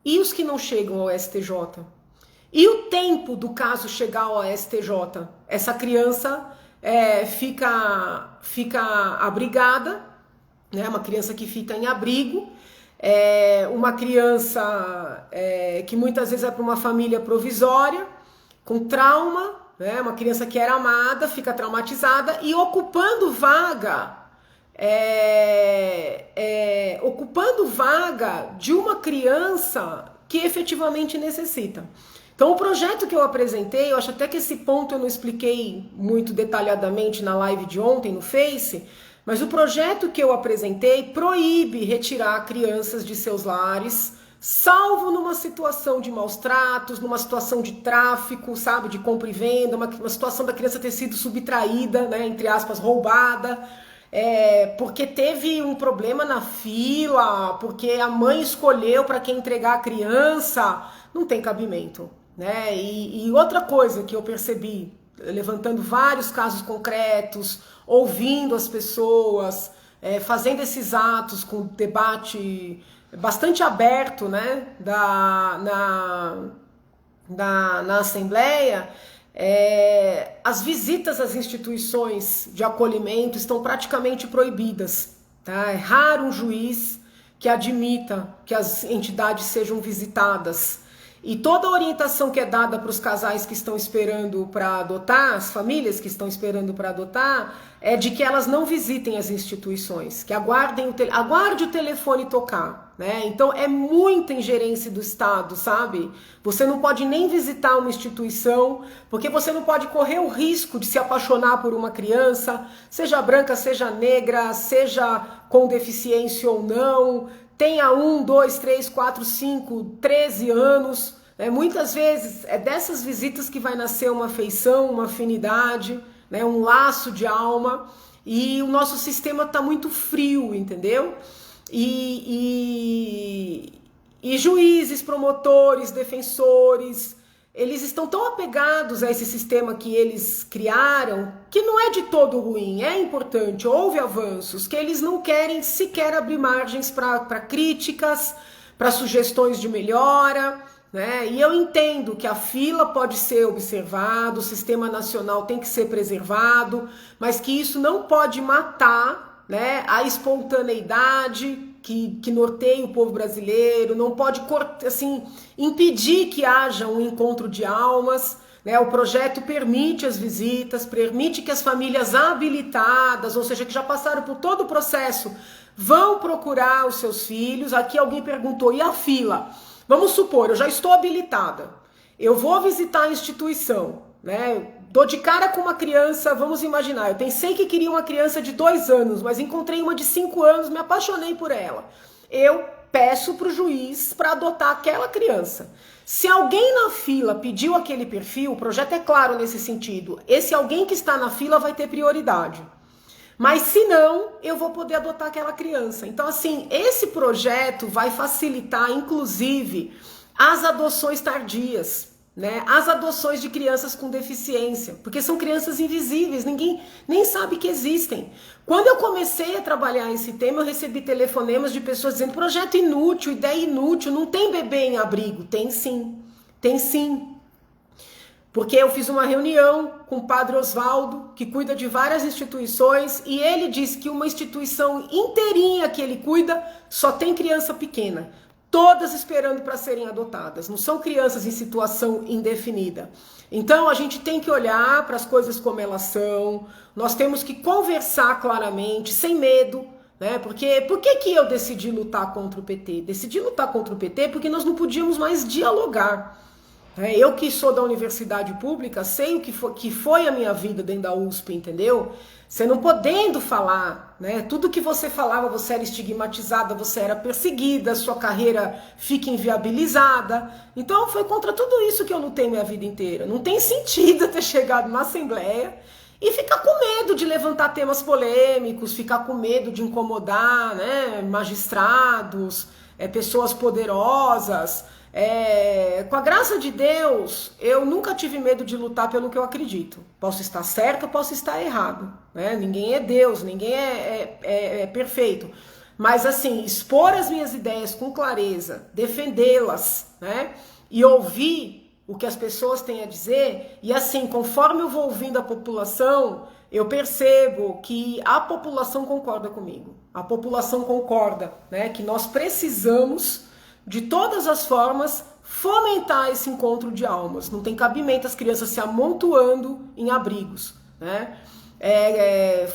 e os que não chegam ao STJ? E o tempo do caso chegar ao STJ? Essa criança fica abrigada, né? Uma criança que fica em abrigo, uma criança que muitas vezes é para uma família provisória, com trauma, né? Uma criança que era amada, fica traumatizada e ocupando vaga de uma criança que efetivamente necessita. Então o projeto que eu apresentei, eu acho até que esse ponto eu não expliquei muito detalhadamente na live de ontem no Face, mas o projeto que eu apresentei proíbe retirar crianças de seus lares, salvo numa situação de maus tratos, numa situação de tráfico, sabe, de compra e venda, uma situação da criança ter sido subtraída, né, entre aspas, roubada, porque teve um problema na fila, porque a mãe escolheu para quem entregar a criança, não tem cabimento, né? E outra coisa que eu percebi, levantando vários casos concretos, ouvindo as pessoas, fazendo esses atos com debate bastante aberto, né, na Assembleia, as visitas às instituições de acolhimento estão praticamente proibidas, tá? É raro um juiz que admita que as entidades sejam visitadas. E toda a orientação que é dada para os casais que estão esperando para adotar, as famílias que estão esperando para adotar, é de que elas não visitem as instituições, que aguarde o telefone tocar, né? Então é muita ingerência do Estado, sabe? Você não pode nem visitar uma instituição, porque você não pode correr o risco de se apaixonar por uma criança, seja branca, seja negra, seja com deficiência ou não, tenha 1, 2, 3, 4, 5, 13 anos. Muitas vezes é dessas visitas que vai nascer uma afeição, uma afinidade, né, um laço de alma, e o nosso sistema está muito frio, entendeu? E juízes, promotores, defensores, eles estão tão apegados a esse sistema que eles criaram, que não é de todo ruim, é importante, houve avanços, que eles não querem sequer abrir margens para críticas, para sugestões de melhora, né? E eu entendo que a fila pode ser observada, o sistema nacional tem que ser preservado, mas que isso não pode matar, né, a espontaneidade que norteia o povo brasileiro, não pode assim, impedir que haja um encontro de almas, né? O projeto permite as visitas, permite que as famílias habilitadas, ou seja, que já passaram por todo o processo, vão procurar os seus filhos. Aqui alguém perguntou, e a fila? Vamos supor, eu já estou habilitada, eu vou visitar a instituição, né? Dou de cara com uma criança, vamos imaginar, eu pensei que queria uma criança de 2 anos, mas encontrei uma de 5 anos, me apaixonei por ela. Eu peço para o juiz para adotar aquela criança. Se alguém na fila pediu aquele perfil, o projeto é claro nesse sentido, esse alguém que está na fila vai ter prioridade. Mas se não, eu vou poder adotar aquela criança. Então, assim, esse projeto vai facilitar, inclusive, as adoções tardias, né? As adoções de crianças com deficiência, porque são crianças invisíveis, ninguém nem sabe que existem. Quando eu comecei a trabalhar esse tema, eu recebi telefonemas de pessoas dizendo, projeto inútil, ideia inútil, não tem bebê em abrigo. Tem sim, tem sim. Porque eu fiz uma reunião com o padre Osvaldo, que cuida de várias instituições, e ele disse que uma instituição inteirinha que ele cuida só tem criança pequena. Todas esperando para serem adotadas, não são crianças em situação indefinida. Então a gente tem que olhar para as coisas como elas são, nós temos que conversar claramente, sem medo, né? Porque por que eu decidi lutar contra o PT? Decidi lutar contra o PT porque nós não podíamos mais dialogar. Eu que sou da universidade pública, sei o que foi a minha vida dentro da USP, entendeu? Você não podendo falar, né? Tudo que você falava, você era estigmatizada, você era perseguida, sua carreira fica inviabilizada. Então foi contra tudo isso que eu lutei minha vida inteira. Não tem sentido eu ter chegado na Assembleia e ficar com medo de levantar temas polêmicos, ficar com medo de incomodar, né, magistrados, pessoas poderosas. Com a graça de Deus, eu nunca tive medo de lutar pelo que eu acredito. Posso estar certo, posso estar errado, né? Ninguém é Deus, ninguém é perfeito. Mas assim, expor as minhas ideias com clareza, defendê-las, né? E ouvir o que as pessoas têm a dizer, e assim, conforme eu vou ouvindo a população, eu percebo que a população concorda comigo. A população concorda, né? Que nós precisamos, de todas as formas, fomentar esse encontro de almas. Não tem cabimento as crianças se amontoando em abrigos, né?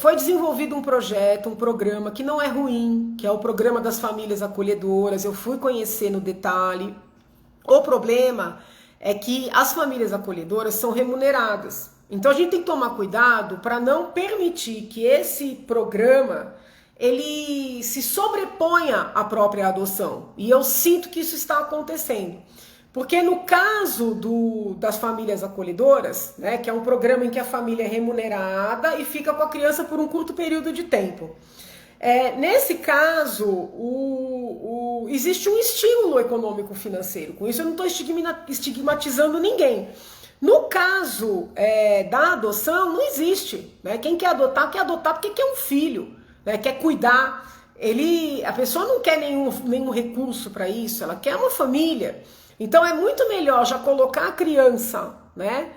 Foi desenvolvido um projeto, um programa que não é ruim, que é o programa das famílias acolhedoras. Eu fui conhecer no detalhe. O problema é que as famílias acolhedoras são remuneradas. Então a gente tem que tomar cuidado para não permitir que esse programa ele se sobreponha à própria adoção. E eu sinto que isso está acontecendo. Porque no caso das famílias acolhedoras, né, que é um programa em que a família é remunerada e fica com a criança por um curto período de tempo. Nesse caso, existe um estímulo econômico-financeiro. Com isso eu não estou estigmatizando ninguém. No caso da adoção, não existe. Né? Quem quer adotar porque quer um filho, né? Quer cuidar. A pessoa não quer nenhum recurso para isso, ela quer uma família. Então é muito melhor já colocar a criança, né,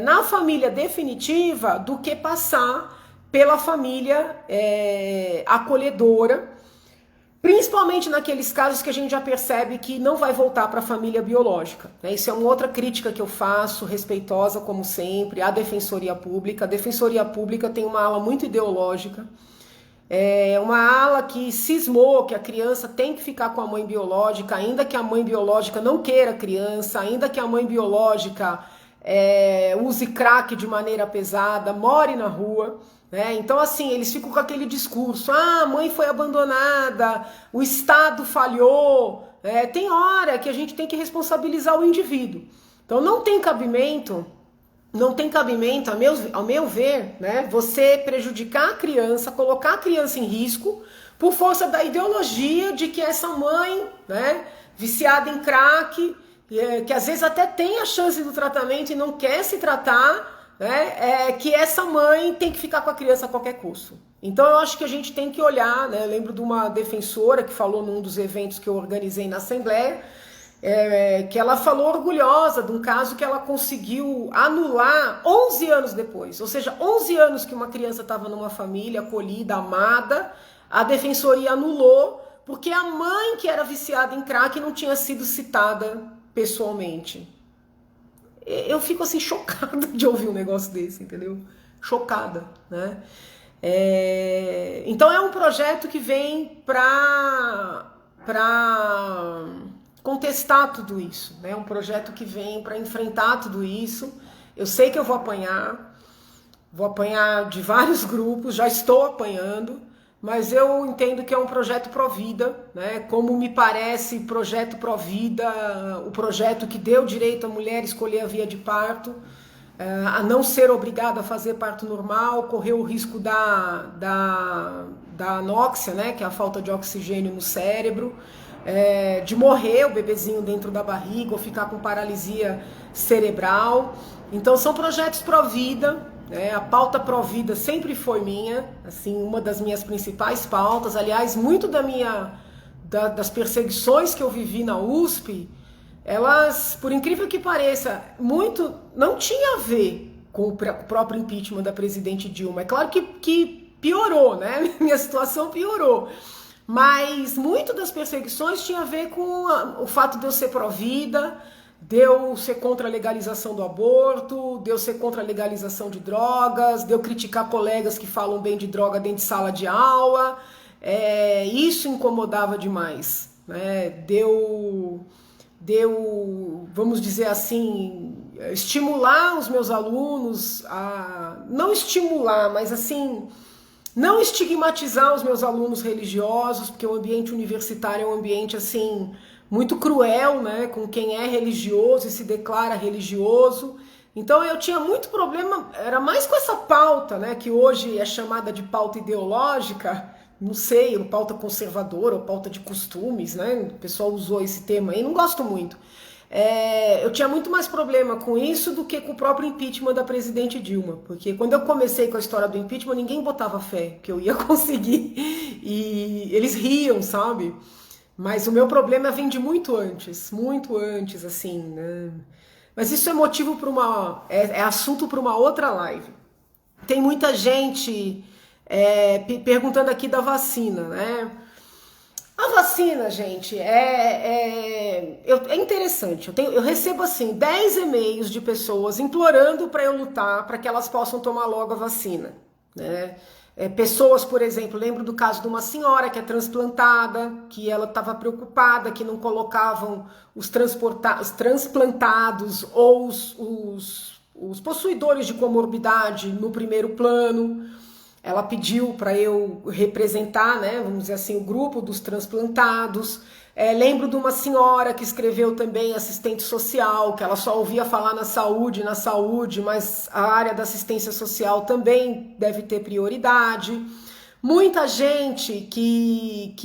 na família definitiva do que passar pela família acolhedora, principalmente naqueles casos que a gente já percebe que não vai voltar para a família biológica. Né? Isso é uma outra crítica que eu faço, respeitosa como sempre, à Defensoria Pública. A Defensoria Pública tem uma ala muito ideológica, uma ala que cismou que a criança tem que ficar com a mãe biológica, ainda que a mãe biológica não queira a criança, ainda que a mãe biológica use crack de maneira pesada, more na rua. Né? Então, assim, eles ficam com aquele discurso, a mãe foi abandonada, o Estado falhou. Tem hora que a gente tem que responsabilizar o indivíduo. Então, não tem cabimento, ao meu ver, né, você prejudicar a criança, colocar a criança em risco por força da ideologia de que essa mãe, né, viciada em crack, que às vezes até tem a chance do tratamento e não quer se tratar, né, que essa mãe tem que ficar com a criança a qualquer custo. Então eu acho que a gente tem que olhar, né, eu lembro de uma defensora que falou num dos eventos que eu organizei na Assembleia, que ela falou orgulhosa de um caso que ela conseguiu anular 11 anos depois. Ou seja, 11 anos que uma criança estava numa família acolhida, amada, a defensoria anulou porque a mãe que era viciada em crack não tinha sido citada pessoalmente. Eu fico assim chocada de ouvir um negócio desse, entendeu? Chocada, né? Então é um projeto que vem para contestar tudo isso, né? Um projeto que vem para enfrentar tudo isso. Eu sei que eu vou apanhar de vários grupos, já estou apanhando, mas eu entendo que é um projeto pró-vida, né? Como me parece projeto pró-vida, o projeto que deu direito à mulher escolher a via de parto, a não ser obrigada a fazer parto normal, correr o risco da anóxia, né? Que é a falta de oxigênio no cérebro, de morrer o bebezinho dentro da barriga ou ficar com paralisia cerebral. Então são projetos pró-vida, né? A pauta pró-vida sempre foi minha, assim, uma das minhas principais pautas. Aliás, muito das perseguições que eu vivi na USP, elas, por incrível que pareça, muito não tinha a ver com o próprio impeachment da presidente Dilma. É claro que piorou, né? Minha situação piorou. Mas muito das perseguições tinha a ver com o fato de eu ser pró-vida, de eu ser contra a legalização do aborto, de eu ser contra a legalização de drogas, de eu criticar colegas que falam bem de droga dentro de sala de aula. Isso incomodava demais, né? Vamos dizer assim, estimular os meus alunos não estimular, mas assim, não estigmatizar os meus alunos religiosos, porque o ambiente universitário é um ambiente assim muito cruel, né, com quem é religioso e se declara religioso. Então eu tinha muito problema, era mais com essa pauta, né, que hoje é chamada de pauta ideológica, não sei, ou pauta conservadora, ou pauta de costumes, né? O pessoal usou esse termo aí, não gosto muito. Eu tinha muito mais problema com isso do que com o próprio impeachment da presidente Dilma, porque quando eu comecei com a história do impeachment, ninguém botava fé que eu ia conseguir, e eles riam, sabe? Mas o meu problema vem de muito antes, assim, né? Mas isso é motivo para é assunto para uma outra live. Tem muita gente perguntando aqui da vacina, né? A vacina, gente, é interessante. Eu recebo, assim, 10 e-mails de pessoas implorando para eu lutar para que elas possam tomar logo a vacina, né? Pessoas, por exemplo, lembro do caso de uma senhora que é transplantada, que ela estava preocupada que não colocavam os transplantados ou os possuidores de comorbidade no primeiro plano. Ela pediu para eu representar, né, vamos dizer assim, o grupo dos transplantados. Lembro de uma senhora que escreveu também assistente social, que ela só ouvia falar na saúde, mas a área da assistência social também deve ter prioridade. Muita gente que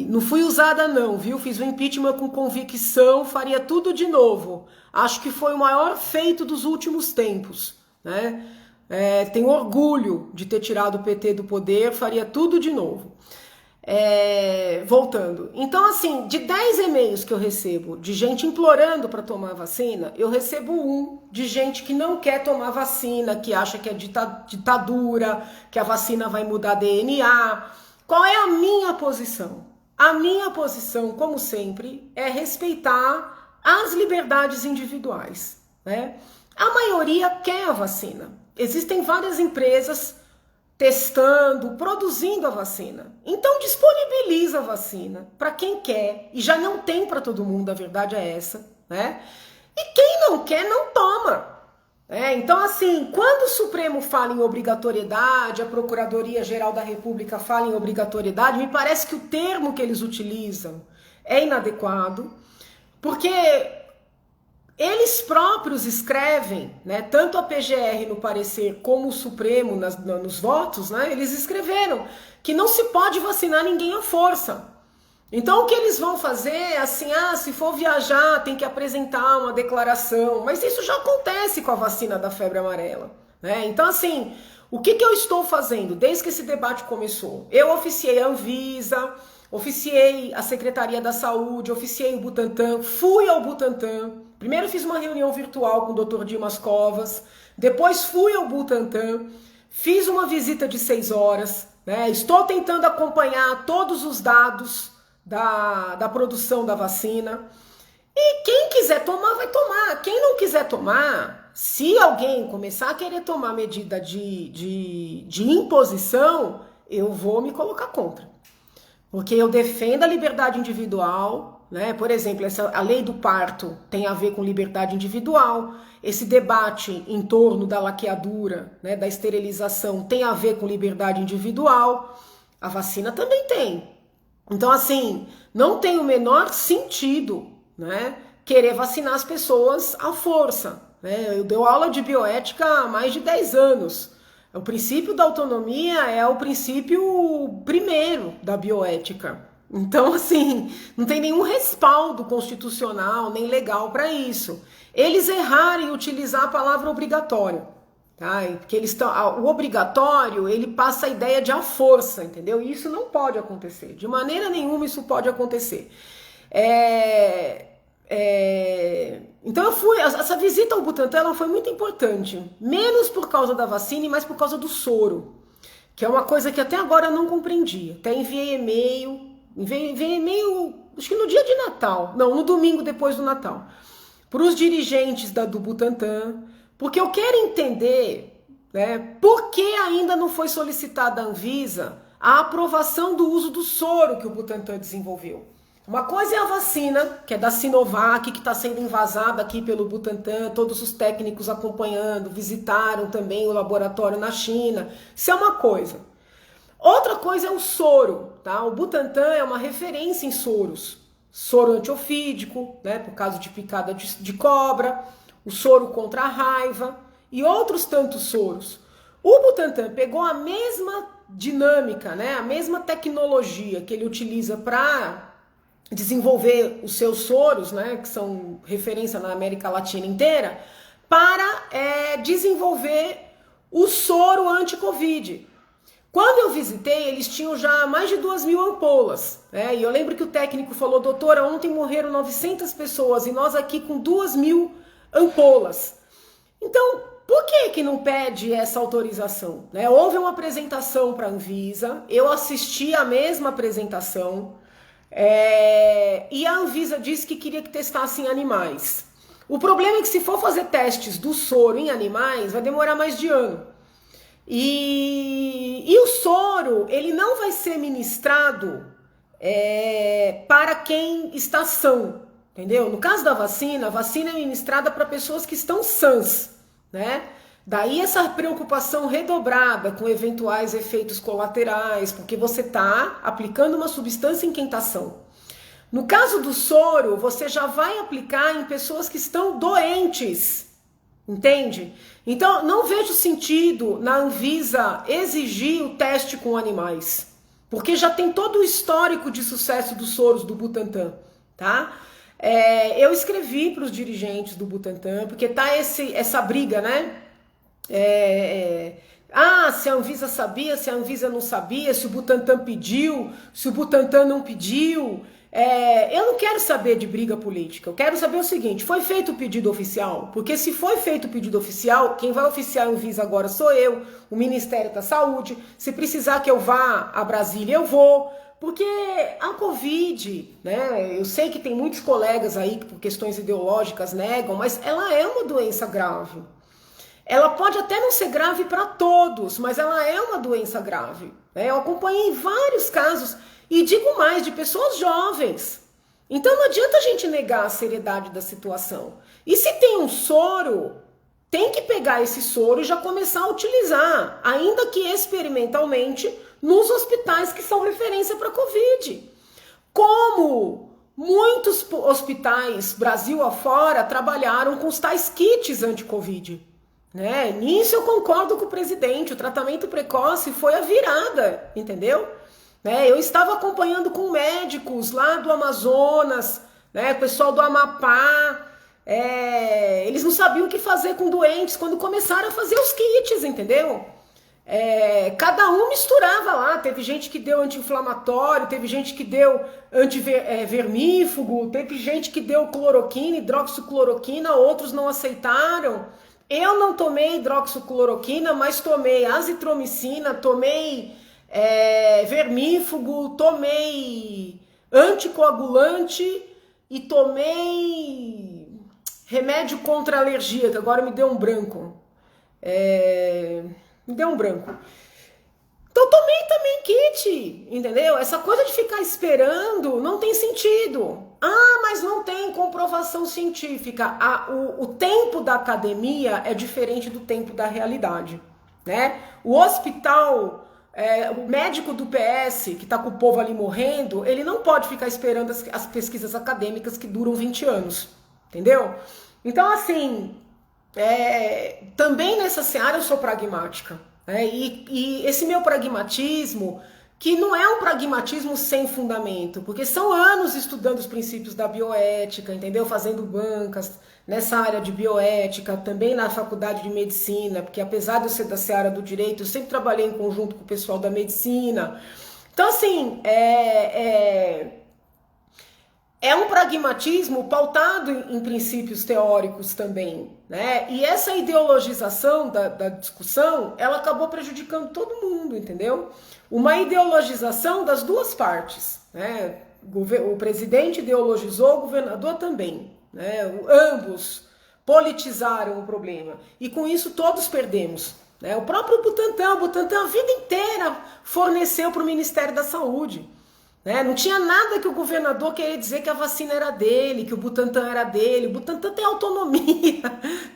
não fui usada não, viu? Fiz o impeachment com convicção, faria tudo de novo. Acho que foi o maior feito dos últimos tempos, né? Tenho orgulho de ter tirado o PT do poder, faria tudo de novo. Voltando. Então, assim, de 10 e-mails que eu recebo de gente implorando para tomar vacina, eu recebo um de gente que não quer tomar vacina, que acha que é ditadura, que a vacina vai mudar DNA. Qual é a minha posição? A minha posição, como sempre, é respeitar as liberdades individuais, né? A maioria quer a vacina. Existem várias empresas testando, produzindo a vacina. Então disponibiliza a vacina para quem quer, e já não tem para todo mundo, a verdade é essa, né? E quem não quer, não toma. Então, assim, quando o Supremo fala em obrigatoriedade, a Procuradoria-Geral da República fala em obrigatoriedade, me parece que o termo que eles utilizam é inadequado, porque eles próprios escrevem, né, tanto a PGR no parecer como o Supremo nos votos, né, eles escreveram que não se pode vacinar ninguém à força. Então o que eles vão fazer é assim, se for viajar tem que apresentar uma declaração, mas isso já acontece com a vacina da febre amarela, né? Então assim, o que eu estou fazendo desde que esse debate começou? Eu oficiei a Anvisa, oficiei a Secretaria da Saúde, oficiei o Butantan, fui ao Butantan. Primeiro fiz uma reunião virtual com o Dr. Dimas Covas, depois fui ao Butantan, fiz uma visita de 6 horas, né? Estou tentando acompanhar todos os dados da produção da vacina. E quem quiser tomar, vai tomar. Quem não quiser tomar, se alguém começar a querer tomar medida de imposição, eu vou me colocar contra. Porque eu defendo a liberdade individual, né? Por exemplo, a lei do parto tem a ver com liberdade individual. Esse debate em torno da laqueadura, né, da esterilização, tem a ver com liberdade individual. A vacina também tem. Então, assim, não tem o menor sentido, né, querer vacinar as pessoas à força, né? Eu dou aula de bioética há mais de 10 anos. O princípio da autonomia é o princípio primeiro da bioética. Então, assim, não tem nenhum respaldo constitucional nem legal para isso. Eles erraram em utilizar a palavra obrigatório. Tá? Porque o obrigatório, ele passa a ideia de à força, entendeu? E isso não pode acontecer. De maneira nenhuma isso pode acontecer. Então essa visita ao Butantan ela foi muito importante. Menos por causa da vacina e mais por causa do soro. Que é uma coisa que até agora eu não compreendi. Até enviei e-mail, acho que no dia de Natal. Não, no domingo depois do Natal. Para os dirigentes do Butantan. Porque eu quero entender, né, por que ainda não foi solicitada à Anvisa a aprovação do uso do soro que o Butantan desenvolveu. Uma coisa é a vacina, que é da Sinovac, que está sendo invasada aqui pelo Butantan, todos os técnicos acompanhando, visitaram também o laboratório na China. Isso é uma coisa. Outra coisa é o soro, tá? O Butantan é uma referência em soros. Soro antiofídico, né, por caso de picada de cobra, o soro contra a raiva e outros tantos soros. O Butantan pegou a mesma dinâmica, né, a mesma tecnologia que ele utiliza para desenvolver os seus soros, né, que são referência na América Latina inteira, para desenvolver o soro anti-Covid. Quando eu visitei, eles tinham já mais de 2.000 ampolas, né? E eu lembro que o técnico falou, doutora, ontem morreram 900 pessoas e nós aqui com 2.000 ampolas. Então, por que não pede essa autorização? Né? Houve uma apresentação para a Anvisa, eu assisti a mesma apresentação, e a Anvisa disse que queria que testassem animais. O problema é que se for fazer testes do soro em animais, vai demorar mais de ano. E o soro, ele não vai ser ministrado para quem está são, entendeu? No caso da vacina, a vacina é ministrada para pessoas que estão sãs, né? Daí essa preocupação redobrada com eventuais efeitos colaterais, porque você está aplicando uma substância em quem está são. No caso do soro, você já vai aplicar em pessoas que estão doentes, entende? Então, não vejo sentido na Anvisa exigir o teste com animais, porque já tem todo o histórico de sucesso dos soros do Butantan, tá? Eu escrevi para os dirigentes do Butantan, porque tá essa briga, né? Se a Anvisa sabia, se a Anvisa não sabia, se o Butantan pediu, se o Butantan não pediu. Eu não quero saber de briga política, eu quero saber o seguinte, foi feito o pedido oficial? Porque se foi feito o pedido oficial, quem vai oficiar a Anvisa agora sou eu, o Ministério da Saúde, se precisar que eu vá a Brasília, eu vou, porque a Covid, né, eu sei que tem muitos colegas aí que por questões ideológicas negam, mas ela é uma doença grave. Ela pode até não ser grave para todos, mas ela é uma doença grave. Né? Eu acompanhei vários casos, e digo mais, de pessoas jovens. Então não adianta a gente negar a seriedade da situação. E se tem um soro, tem que pegar esse soro e já começar a utilizar, ainda que experimentalmente, nos hospitais que são referência para Covid. Como muitos hospitais, Brasil afora, trabalharam com os tais kits anti-Covid. Né? Nisso eu concordo com o presidente, o tratamento precoce foi a virada, entendeu? Eu estava acompanhando com médicos lá do Amazonas, né, pessoal do Amapá, eles não sabiam o que fazer com doentes quando começaram a fazer os kits, entendeu? Cada um misturava lá, teve gente que deu anti-inflamatório, teve gente que deu antivermífugo, teve gente que deu cloroquina, hidroxicloroquina, outros não aceitaram. Eu não tomei hidroxicloroquina, mas tomei azitromicina, tomei vermífugo, tomei anticoagulante e tomei remédio contra alergia, que agora me deu um branco. Então tomei também kit, entendeu? Essa coisa de ficar esperando não tem sentido. Mas não tem comprovação científica. O tempo da academia é diferente do tempo da realidade, né? O hospital... o médico do PS, que está com o povo ali morrendo, ele não pode ficar esperando as pesquisas acadêmicas que duram 20 anos, entendeu? Então, assim, também nessa seara eu sou pragmática, né? E esse meu pragmatismo, que não é um pragmatismo sem fundamento, porque são anos estudando os princípios da bioética, entendeu? Fazendo bancas nessa área de bioética, também na faculdade de medicina, porque apesar de eu ser da seara do direito, eu sempre trabalhei em conjunto com o pessoal da medicina. Então, assim, é um pragmatismo pautado em princípios teóricos também, né? E essa ideologização da discussão, ela acabou prejudicando todo mundo, entendeu? Uma ideologização das duas partes, né? O presidente ideologizou, o governador também, né? Ambos politizaram o problema. E com isso todos perdemos, né? O próprio Butantan a vida inteira forneceu para o Ministério da Saúde. Não tinha nada que o governador queria dizer que a vacina era dele, que o Butantan era dele. O Butantan tem autonomia,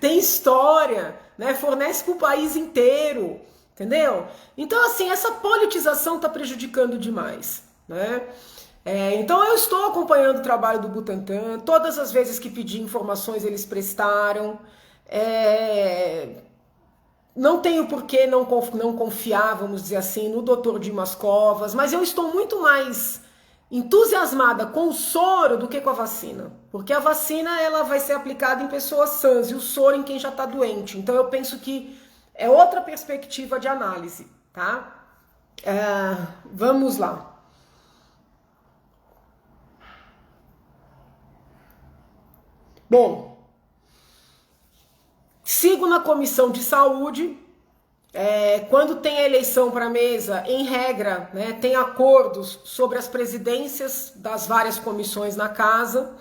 tem história, né? Fornece para o país inteiro, entendeu? Então, assim, essa politização está prejudicando demais, né? Então, eu estou acompanhando o trabalho do Butantan. Todas as vezes que pedi informações, eles prestaram. não tenho por que não confiar, vamos dizer assim, no Dr. Dimas Covas, mas eu estou muito mais entusiasmada com o soro do que com a vacina. Porque a vacina ela vai ser aplicada em pessoas sãs e o soro em quem já está doente. Então eu penso que é outra perspectiva de análise, tá? Vamos lá. Bom, sigo na comissão de saúde. Quando tem a eleição para a mesa, em regra, né, tem acordos sobre as presidências das várias comissões na casa.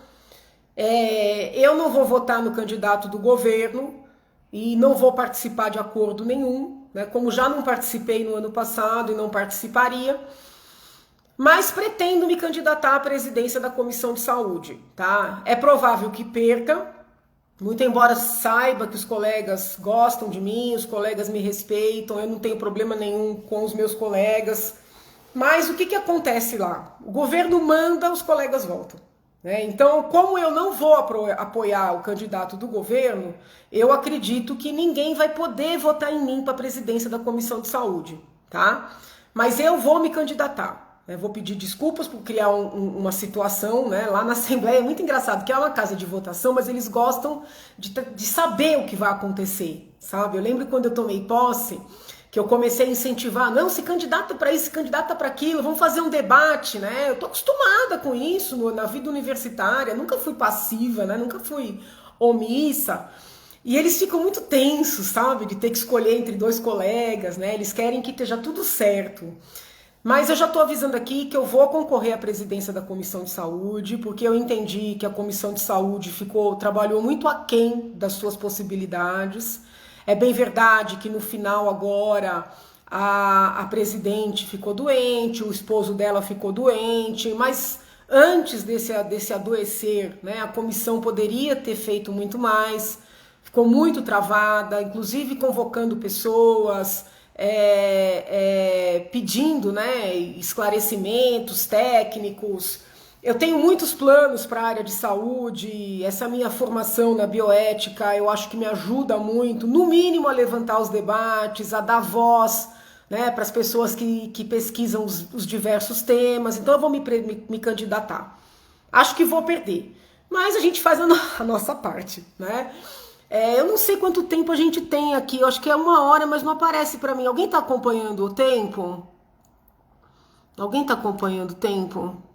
Eu não vou votar no candidato do governo e não vou participar de acordo nenhum, né, como já não participei no ano passado e não participaria, mas pretendo me candidatar à presidência da comissão de saúde, tá? É provável que perca, muito embora saiba que os colegas gostam de mim, os colegas me respeitam, eu não tenho problema nenhum com os meus colegas. Mas o que acontece lá? O governo manda, os colegas voltam, né? Então, como eu não vou apoiar o candidato do governo, eu acredito que ninguém vai poder votar em mim para a presidência da Comissão de Saúde, tá? Mas eu vou me candidatar. Vou pedir desculpas por criar uma situação, né? Lá na Assembleia é muito engraçado, que é uma casa de votação, mas eles gostam de saber o que vai acontecer, sabe? Eu lembro quando eu tomei posse, que eu comecei a incentivar, não, se candidata para isso, se candidata para aquilo, vamos fazer um debate, né? Eu tô acostumada com isso na vida universitária, nunca fui passiva, né? Nunca fui omissa. E eles ficam muito tensos, sabe? De ter que escolher entre dois colegas, né? Eles querem que esteja tudo certo. Mas eu já estou avisando aqui que eu vou concorrer à presidência da Comissão de Saúde, porque eu entendi que a Comissão de Saúde trabalhou muito aquém das suas possibilidades. É bem verdade que no final agora a presidente ficou doente, o esposo dela ficou doente, mas antes desse adoecer, né, a comissão poderia ter feito muito mais, ficou muito travada, inclusive convocando pessoas, pedindo, né, esclarecimentos técnicos. Eu tenho muitos planos para a área de saúde, essa minha formação na bioética eu acho que me ajuda muito, no mínimo a levantar os debates, a dar voz, né, para as pessoas que pesquisam os diversos temas. Então eu vou me candidatar. Acho que vou perder, mas a gente faz a nossa parte, né? Eu não sei quanto tempo a gente tem aqui, eu acho que é 1 hora, mas não aparece para mim. Alguém está acompanhando o tempo? Alguém está acompanhando o tempo?